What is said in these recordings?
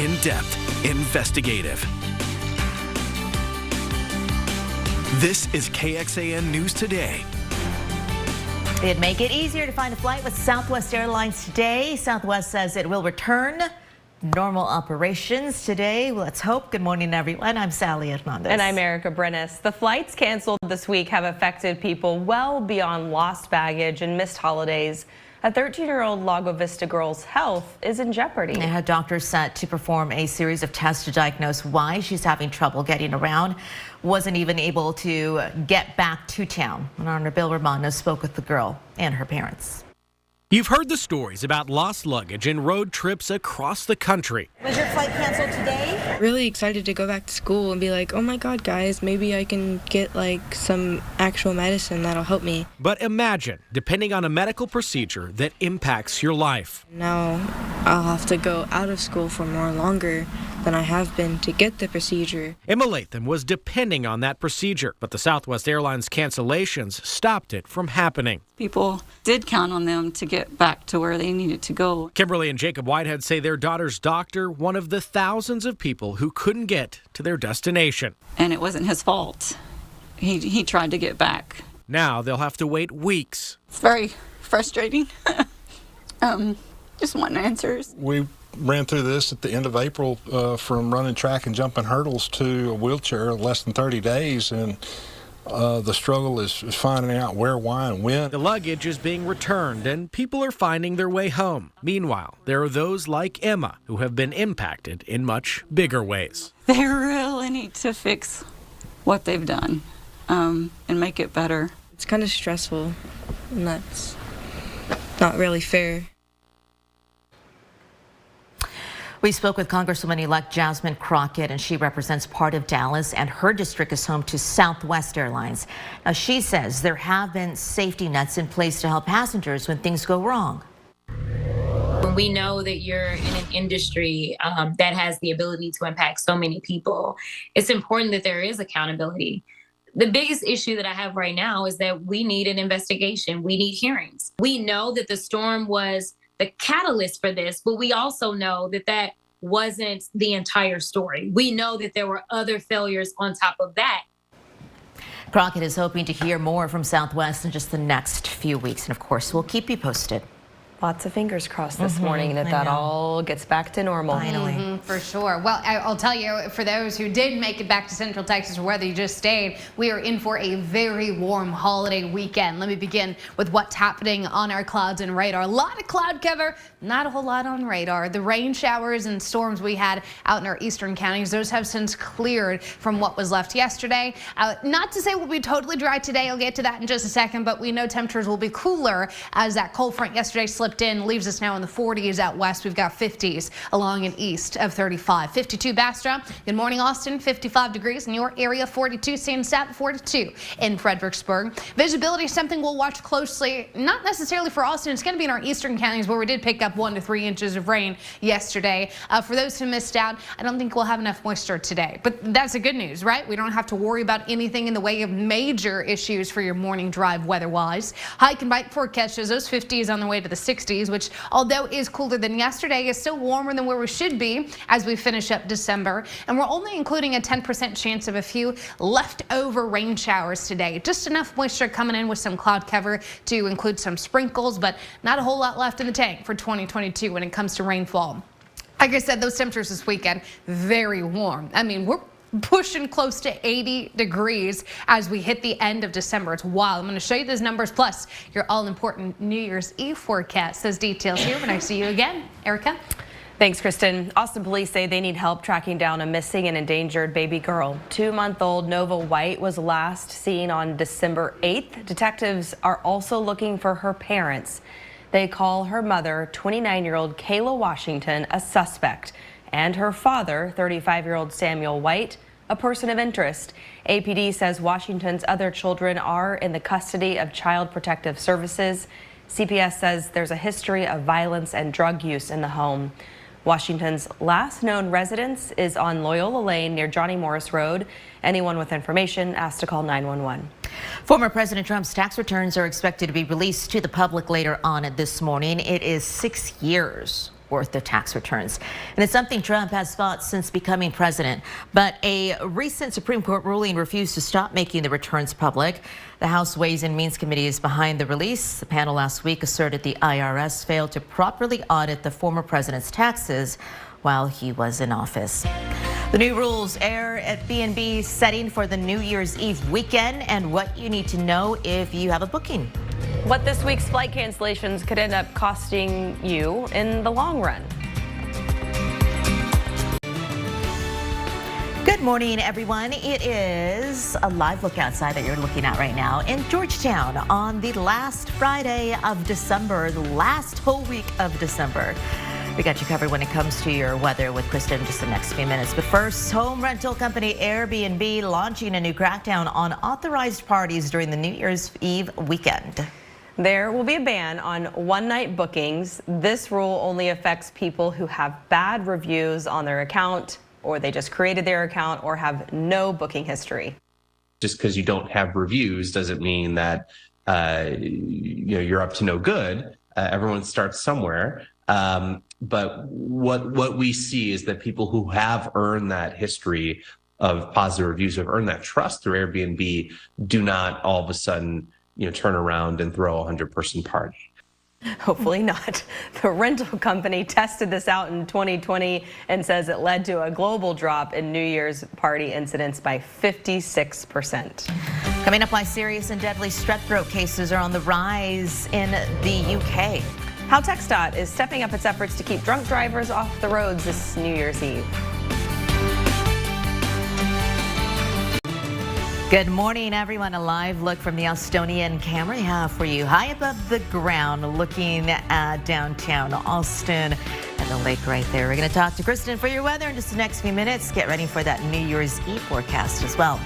in-depth, investigative. This is KXAN News Today. It'd make it easier to find a flight with Southwest Airlines today. Southwest says it will return normal operations today. Let's hope. Good morning, everyone. I'm Sally Hernandez. And I'm Erica Brennis. The flights canceled this week have affected people well beyond lost baggage and missed holidays. A 13-year-old Lago Vista girl's health is in jeopardy. Her doctor's set to perform a series of tests to diagnose why she's having trouble getting around. Wasn't even able to get back to town. And Bill Romano spoke with the girl and her parents. You've heard the stories about lost luggage and road trips across the country. Was your flight canceled today? Really excited to go back to school and be like, oh my God, guys, maybe I can get like some actual medicine that'll help me. But imagine depending on a medical procedure that impacts your life. Now I'll have to go out of school for more longer than I have been to get the procedure. Emma Latham was depending on that procedure, but the Southwest Airlines cancellations stopped it from happening. People did count on them to get back to where they needed to go. Kimberly and Jacob Whitehead say their daughter's doctor, one of the thousands of people who couldn't get to their destination. And it wasn't his fault. He tried to get back. Now they'll have to wait weeks. It's very frustrating. Just wanting answers. We ran through this at the end of April from running track and jumping hurdles to a wheelchair in less than 30 days. And the struggle is finding out where, why, and when. The luggage is being returned and people are finding their way home. Meanwhile, there are those like Emma who have been impacted in much bigger ways. They really need to fix what they've done and make it better. It's kind of stressful, and that's not really fair. We spoke with Congresswoman-elect Jasmine Crockett, and she represents part of Dallas, and her district is home to Southwest Airlines. Now, she says there have been safety nets in place to help passengers when things go wrong. When we know that you're in an industry that has the ability to impact so many people, it's important that there is accountability. The biggest issue that I have right now is that we need an investigation. We need hearings. We know that the storm was the catalyst for this, but we also know that that wasn't the entire story. We know that there were other failures on top of that. Crockett is hoping to hear more from Southwest in just the next few weeks, and of course, we'll keep you posted. Lots of fingers crossed this morning that all gets back to normal. Finally. For sure. Well, I'll tell you, for those who did make it back to Central Texas or whether you just stayed, we are in for a very warm holiday weekend. Let me begin with what's happening on our clouds and radar. A lot of cloud cover, not a whole lot on radar. The rain showers and storms we had out in our eastern counties, those have since cleared from what was left yesterday. Not to say we'll be totally dry today. I'll get to that in just a second, but we know temperatures will be cooler as that cold front yesterday slipped in, leaves us now in the 40s out west. We've got 50s along and east of 35. 52 Bastrop. Good morning, Austin. 55 degrees in your area. 42 San Sat, 42 in Fredericksburg. Visibility is something we'll watch closely. Not necessarily for Austin. It's going to be in our eastern counties where we did pick up 1 to 3 inches of rain yesterday. For those who missed out, I don't think we'll have enough moisture today. But that's the good news, right? We don't have to worry about anything in the way of major issues for your morning drive weather-wise. Hike and bike forecast shows those 50s on the way to the 60s, which, although is cooler than yesterday, is still warmer than where we should be as we finish up December. And we're only including a 10% chance of a few leftover rain showers today. Just enough moisture coming in with some cloud cover to include some sprinkles, but not a whole lot left in the tank for 2022 when it comes to rainfall. Like I said, those temperatures this weekend, very warm. I mean, we're pushing close to 80 degrees as we hit the end of December. It's wild. I'm going to show you those numbers plus your all-important New Year's Eve forecast. Those details here when I see you again. Erica? Thanks, Kristen. Austin police say they need help tracking down a missing and endangered baby girl. 2-month-old Nova White was last seen on December 8th. Detectives are also looking for her parents. They call her mother, 29-year-old Kayla Washington, a suspect, and her father, 35-year-old Samuel White, a person of interest. APD says Washington's other children are in the custody of Child Protective Services. CPS says there's a history of violence and drug use in the home. Washington's last known residence is on Loyola Lane near Johnny Morris Road. Anyone with information asked to call 911. Former President Trump's tax returns are expected to be released to the public later on this morning. It is 6 years worth of tax returns. And it's something Trump has fought since becoming president. But a recent Supreme Court ruling refused to stop making the returns public. The House Ways and Means Committee is behind the release. The panel last week asserted the IRS failed to properly audit the former president's taxes while he was in office. The new rules air at B&B setting for the New Year's Eve weekend and what you need to know if you have a booking. What this week's flight cancellations could end up costing you in the long run. Good morning, everyone. It is a live look outside that you're looking at right now in Georgetown on the last Friday of December, the last whole week of December. We got you covered when it comes to your weather with Kristen in just the next few minutes. But first, home rental company Airbnb launching a new crackdown on authorized parties during the New Year's Eve weekend. There will be a ban on one-night bookings. This rule only affects people who have bad reviews on their account, or they just created their account, or have no booking history. Just because you don't have reviews doesn't mean that you're up to no good. Everyone starts somewhere. But what we see is that people who have earned that history of positive reviews, who have earned that trust through Airbnb, do not all of a sudden, turn around and throw a 100-person party. Hopefully not. The rental company tested this out in 2020 and says it led to a global drop in New Year's party incidents by 56%. Coming up, why serious and deadly strep throat cases are on the rise in the UK. How TxDOT is stepping up its efforts to keep drunk drivers off the roads this New Year's Eve. Good morning, everyone. A live look from the Austonian camera we have for you. High above the ground, looking at downtown Austin and the lake right there. We're going to talk to Kristen for your weather in just the next few minutes. Get ready for that New Year's Eve forecast as well.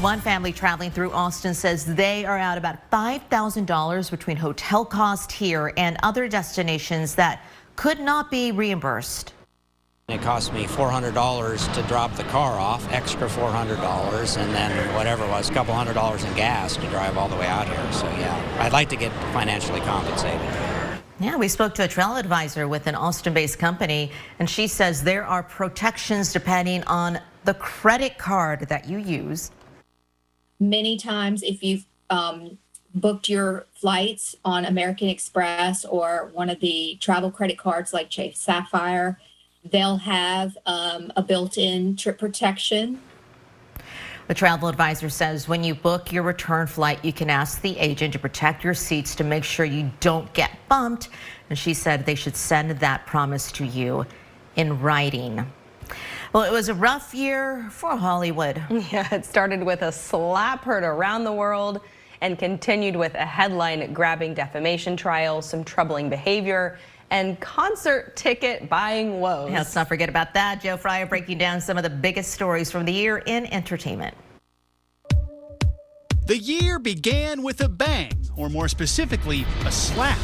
One family traveling through Austin says they are out about $5,000 between hotel costs here and other destinations that could not be reimbursed. It cost me $400 to drop the car off, extra $400, and then whatever it was, a couple $100 in gas to drive all the way out here. So yeah, I'd like to get financially compensated. Yeah, we spoke to a travel advisor with an Austin-based company, and she says there are protections depending on the credit card that you use. Many times if you've booked your flights on American Express or one of the travel credit cards like Chase Sapphire, they'll have a built-in trip protection. The travel advisor says when you book your return flight, you can ask the agent to protect your seats to make sure you don't get bumped. And she said they should send that promise to you in writing. Well, it was a rough year for Hollywood. Yeah, it started with a slap heard around the world and continued with a headline-grabbing defamation trial, some troubling behavior, and concert ticket buying woes. Let's not forget about that. Joe Fryer breaking down some of the biggest stories from the year in entertainment. The year began with a bang, or more specifically, a slap.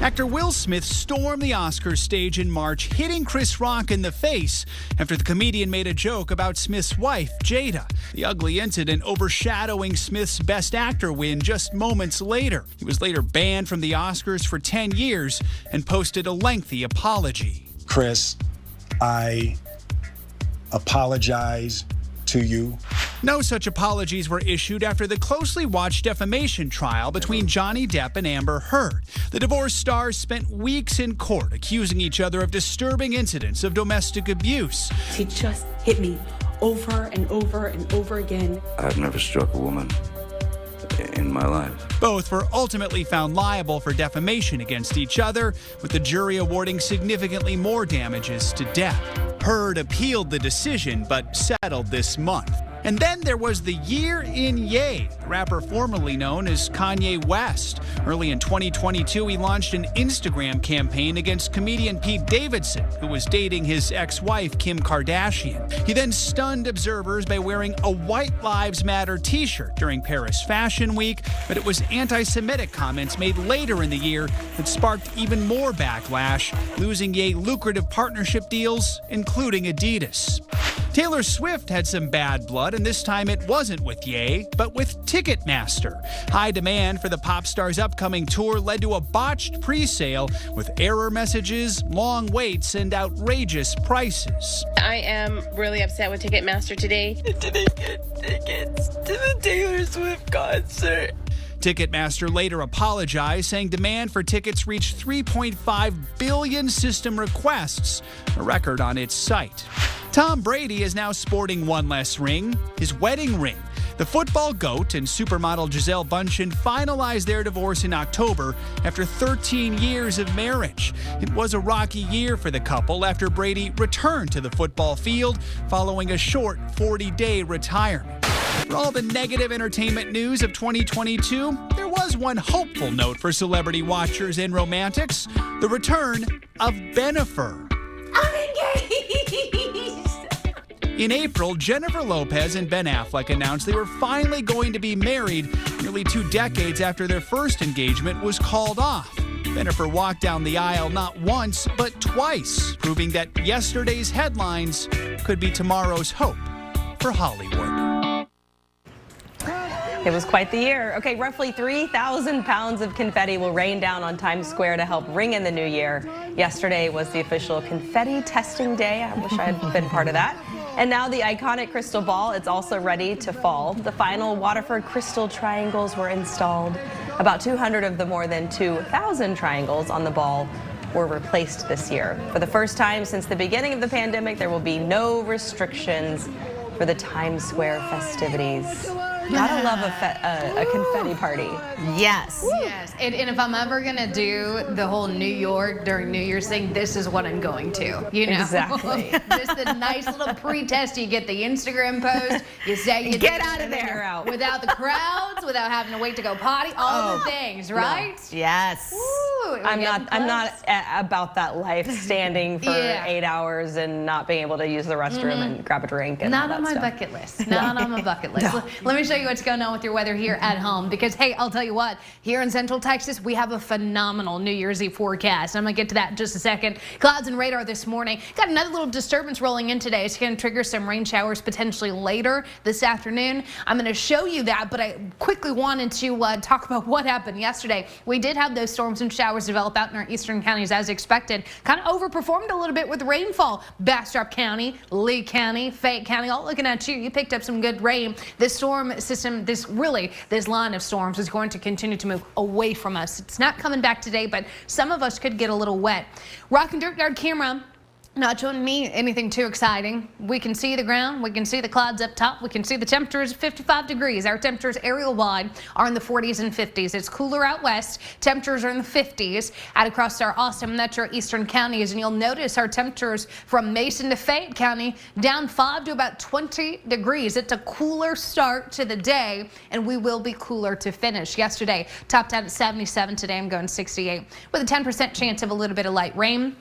Actor Will Smith stormed the Oscars stage in March, hitting Chris Rock in the face after the comedian made a joke about Smith's wife, Jada. The ugly incident overshadowing Smith's Best Actor win just moments later. He was later banned from the Oscars for 10 years and posted a lengthy apology. Chris, I apologize to you. No such apologies were issued after the closely watched defamation trial between Johnny Depp and Amber Heard. The divorced stars spent weeks in court accusing each other of disturbing incidents of domestic abuse. He just hit me over and over and over again. I've never struck a woman in my life. Both were ultimately found liable for defamation against each other, with the jury awarding significantly more damages to Depp. Heard appealed the decision, but settled this month. And then there was the year in Ye, the rapper formerly known as Kanye West. Early in 2022, he launched an Instagram campaign against comedian Pete Davidson, who was dating his ex-wife Kim Kardashian. He then stunned observers by wearing a White Lives Matter t-shirt during Paris Fashion Week, but it was anti-Semitic comments made later in the year that sparked even more backlash, losing Ye lucrative partnership deals, including Adidas. Taylor Swift had some bad blood, and this time it wasn't with Ye, but with Ticketmaster. High demand for the pop star's upcoming tour led to a botched pre-sale with error messages, long waits, and outrageous prices. I am really upset with Ticketmaster today. Didn't get tickets to the Taylor Swift concert. Ticketmaster later apologized, saying demand for tickets reached 3.5 billion system requests, a record on its site. Tom Brady is now sporting one less ring, his wedding ring. The football GOAT and supermodel Gisele Bündchen finalized their divorce in October after 13 years of marriage. It was a rocky year for the couple after Brady returned to the football field following a short 40-day retirement. For all the negative entertainment news of 2022, there was one hopeful note for celebrity watchers and romantics: the return of Bennifer. I'm engaged! In April, Jennifer Lopez and Ben Affleck announced they were finally going to be married nearly 2 decades after their first engagement was called off. Bennifer walked down the aisle not once, but twice, proving that yesterday's headlines could be tomorrow's hope for Hollywood. It was quite the year. Okay, roughly 3,000 pounds of confetti will rain down on Times Square to help ring in the new year. Yesterday was the official confetti testing day. I wish I had been part of that. And now the iconic crystal ball, it's also ready to fall. The final Waterford crystal triangles were installed. About 200 of the more than 2,000 triangles on the ball were replaced this year. For the first time since the beginning of the pandemic, there will be no restrictions for the Times Square festivities. Gotta love a confetti party. Yes. Yes. And if I'm ever going to do the whole New York during New Year's thing, this is what I'm going to. You know? Exactly. Just a nice little pre-test. You get the Instagram post. You say you get out of there. Out. Without the crowds, without having to wait to go potty, all the things, right? No. Yes. Woo, I'm not about that life, standing for 8 hours and not being able to use the restroom and grab a drink. And not all on that my stuff. bucket list. Not on my bucket list. No. Let me show you what's going on with your weather here at home, because hey, I'll tell you what, here in Central Texas we have a phenomenal New Year's Eve forecast. I'm gonna get to that in just a second. Clouds and radar this morning. Got another little disturbance rolling in today. It's going to trigger some rain showers potentially later this afternoon. I'm going to show you that, but I quickly wanted to talk about what happened yesterday. We did have those storms and showers develop out in our eastern counties as expected. Kind of overperformed a little bit with rainfall. Bastrop County, Lee County, Fayette County, all looking at you. You picked up some good rain. This storm system, this line of storms is going to continue to move away from us. It's not coming back today, but some of us could get a little wet. Rock and Dirt Yard camera not showing me anything too exciting. We can see the ground, we can see the clouds up top, we can see the temperatures 55 degrees. Our temperatures area wide are in the 40s and 50s. It's cooler out west. Temperatures are in the 50s out across our Austin metro eastern counties, and you'll notice our temperatures from Mason to Fayette County down 5 to about 20 degrees. It's a cooler start to the day, and we will be cooler to finish. Yesterday topped out at 77. Today I'm going 68 with a 10% chance of a little bit of light rain.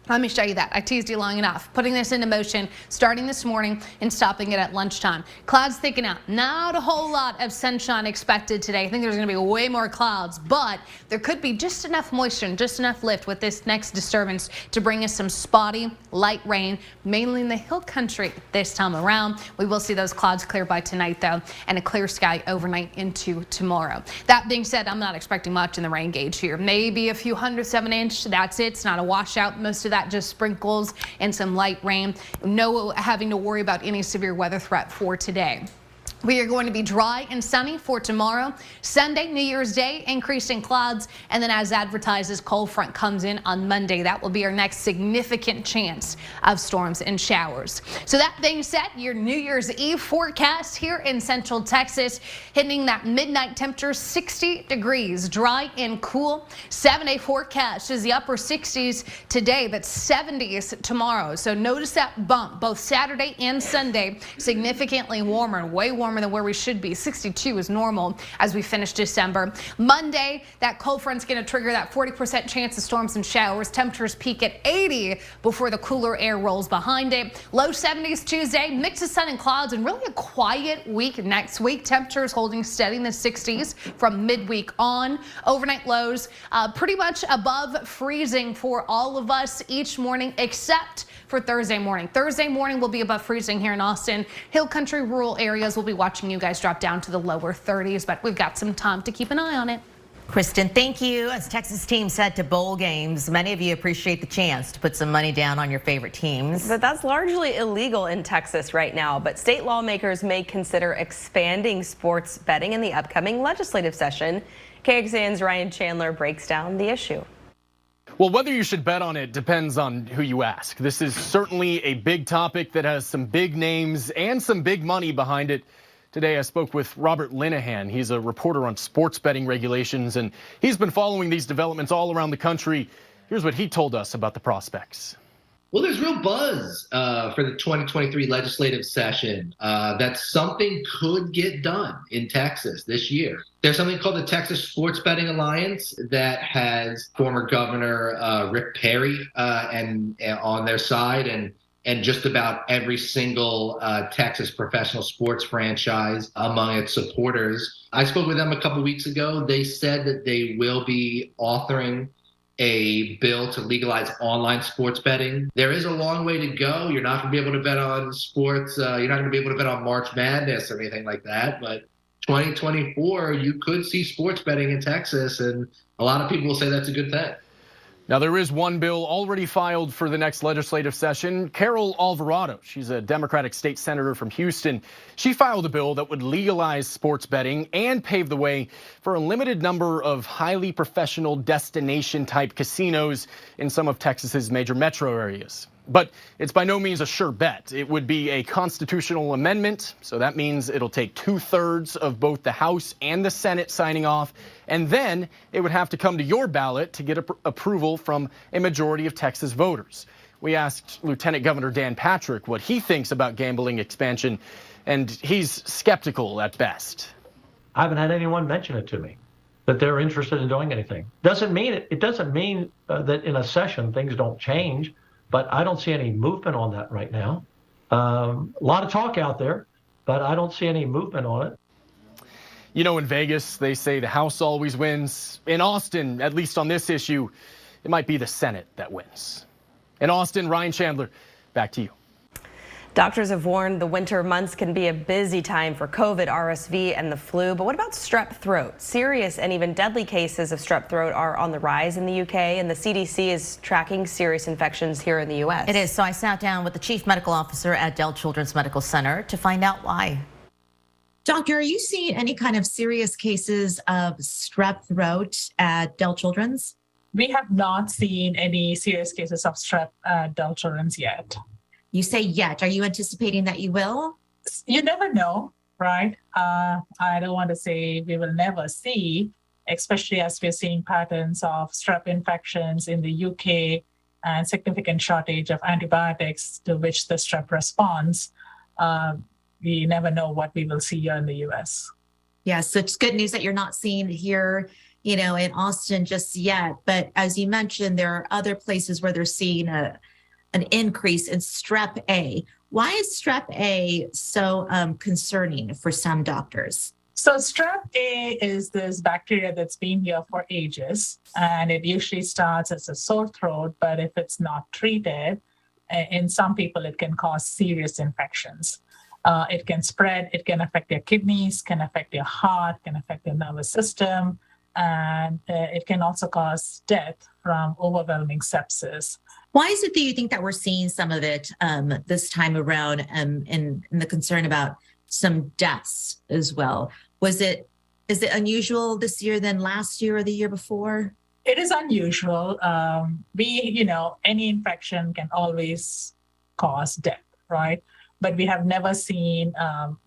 Let me show you that. I teased you long enough. Putting this into motion starting this morning and stopping it at lunchtime. Clouds thicking out. Not a whole lot of sunshine expected today. I think there's going to be way more clouds, but there could be just enough moisture and just enough lift with this next disturbance to bring us some spotty, light rain, mainly in the hill country this time around. We will see those clouds clear by tonight, though, and a clear sky overnight into tomorrow. That being said, I'm not expecting much in the rain gauge here. Maybe a few hundredths of an inch. That's it. It's not a washout. Most of that just sprinkles and some light rain. No having to worry about any severe weather threat for today. We are going to be dry and sunny for tomorrow. Sunday, New Year's Day, increasing clouds. And then as advertised, this cold front comes in on Monday. That will be our next significant chance of storms and showers. So that being said, your New Year's Eve forecast here in Central Texas, hitting that midnight temperature, 60 degrees, dry and cool. 7-day forecast is the upper 60s today, but 70s tomorrow. So notice that bump both Saturday and Sunday, significantly warmer, way warmer warmer than where we should be. 62 is normal as we finish December. Monday, that cold front's going to trigger that 40% chance of storms and showers. Temperatures peak at 80 before the cooler air rolls behind it. Low 70s Tuesday, mix of sun and clouds, and really a quiet week next week. Temperatures holding steady in the 60s from midweek on. Overnight lows pretty much above freezing for all of us each morning except for Thursday morning. Thursday morning will be above freezing here in Austin. Hill country rural areas will be watching you guys drop down to the lower 30s, but we've got some time to keep an eye on it. Kristen, thank you. As Texas teams head to bowl games, many of you appreciate the chance to put some money down on your favorite teams. But that's largely illegal in Texas right now. But state lawmakers may consider expanding sports betting in the upcoming legislative session. KXAN's Ryan Chandler breaks down the issue. Well, whether you should bet on it depends on who you ask. This is certainly a big topic that has some big names and some big money behind it. Today, I spoke with Robert Linehan. He's a reporter on sports betting regulations, and he's been following these developments all around the country. Here's what he told us about the prospects. Well, there's real buzz for the 2023 legislative session that something could get done in Texas this year. There's something called the Texas Sports Betting Alliance that has former Governor Rick Perry and on their side, and just about every single Texas professional sports franchise among its supporters. I spoke with them a couple weeks ago. They said that they will be authoring a bill to legalize online sports betting. There is a long way to go. You're not going to be able to bet on sports. You're not going to be able to bet on March Madness or anything like that. But 2024, you could see sports betting in Texas, and a lot of people will say that's a good thing. Now, there is one bill already filed for the next legislative session. Carol Alvarado, she's a Democratic state senator from Houston. She filed a bill that would legalize sports betting and pave the way for a limited number of highly professional destination-type casinos in some of Texas's major metro areas. But it's by no means a sure bet. It would be a constitutional amendment, so that means it'll take 2/3 of both the House and the Senate signing off, and then it would have to come to your ballot to get approval from a majority of Texas voters. We asked Lieutenant Governor Dan Patrick what he thinks about gambling expansion, and he's skeptical at best. I haven't had anyone mention it to me, that they're interested in doing anything. It doesn't mean that in a session things don't change. But I don't see any movement on that right now. A lot of talk out there, but I don't see any movement on it. You know, in Vegas, they say the House always wins. In Austin, at least on this issue, it might be the Senate that wins. In Austin, Ryan Chandler, back to you. Doctors have warned the winter months can be a busy time for COVID, RSV, and the flu. But what about strep throat? Serious and even deadly cases of strep throat are on the rise in the UK, and the CDC is tracking serious infections here in the U.S. It is. So I sat down with the chief medical officer at Dell Children's Medical Center to find out why. Doctor, are you seeing any kind of serious cases of strep throat at Dell Children's? We have not seen any serious cases of strep at Dell Children's yet. You say yet. Are you anticipating that you will? You never know, right? I don't want to say we will never see, especially as we're seeing patterns of strep infections in the UK and significant shortage of antibiotics to which the strep responds. We never know what we will see here in the US. Yeah, so it's good news that you're not seeing here, in Austin just yet. But as you mentioned, there are other places where they're seeing an increase in strep A. Why is strep A so concerning for some doctors? So strep A is this bacteria that's been here for ages, and it usually starts as a sore throat, but if it's not treated, in some people it can cause serious infections. It can spread, it can affect your kidneys, can affect your heart, can affect your nervous system, and it can also cause death from overwhelming sepsis. Why is it that you think that we're seeing some of it this time around and the concern about some deaths as well? Is it unusual this year than last year or the year before? It is unusual. Any infection can always cause death, right? But we have never seen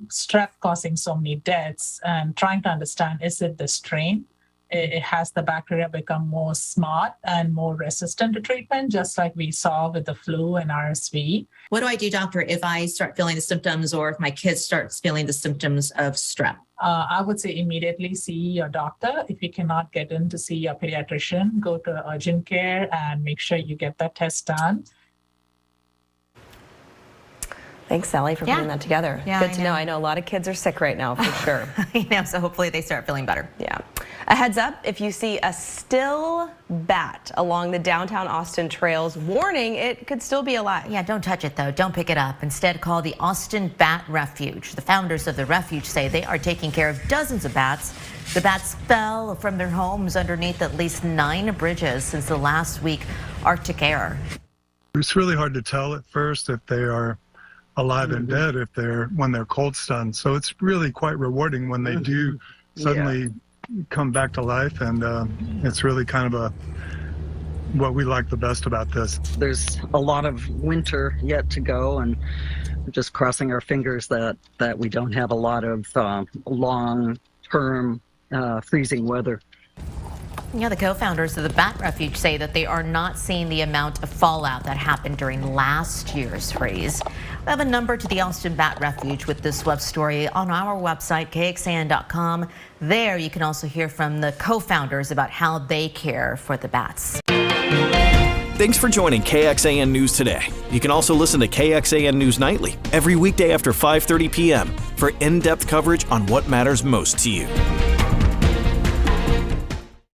strep causing so many deaths, and trying to understand, is it the strain? has the bacteria become more smart and more resistant to treatment, just like we saw with the flu and RSV. What do I do, doctor, if I start feeling the symptoms or if my kid starts feeling the symptoms of strep? I would say immediately see your doctor. If you cannot get in to see your pediatrician, go to urgent care and make sure you get that test done. Thanks, Sally, for putting that together. Yeah, Good to know. I know a lot of kids are sick right now, for sure. I know, so hopefully they start feeling better. Yeah. A heads up, if you see a still bat along the downtown Austin trails, warning, it could still be alive. Yeah, don't touch it, though. Don't pick it up. Instead, call the Austin Bat Refuge. The founders of the refuge say they are taking care of dozens of bats. The bats fell from their homes underneath at least 9 bridges since the last week Arctic air. It's really hard to tell at first if they are alive and dead when they're cold stunned. So it's really quite rewarding when they do suddenly come back to life, and it's really kind of what we like the best about this. There's a lot of winter yet to go, and we're just crossing our fingers that we don't have a lot of long-term freezing weather. Yeah, the co-founders of the Bat Refuge say that they are not seeing the amount of fallout that happened during last year's freeze. We have a number to the Austin Bat Refuge with this web story on our website, KXAN.com. There you can also hear from the co-founders about how they care for the bats. Thanks for joining KXAN News today. You can also listen to KXAN News Nightly every weekday after 5:30 p.m. for in-depth coverage on what matters most to you.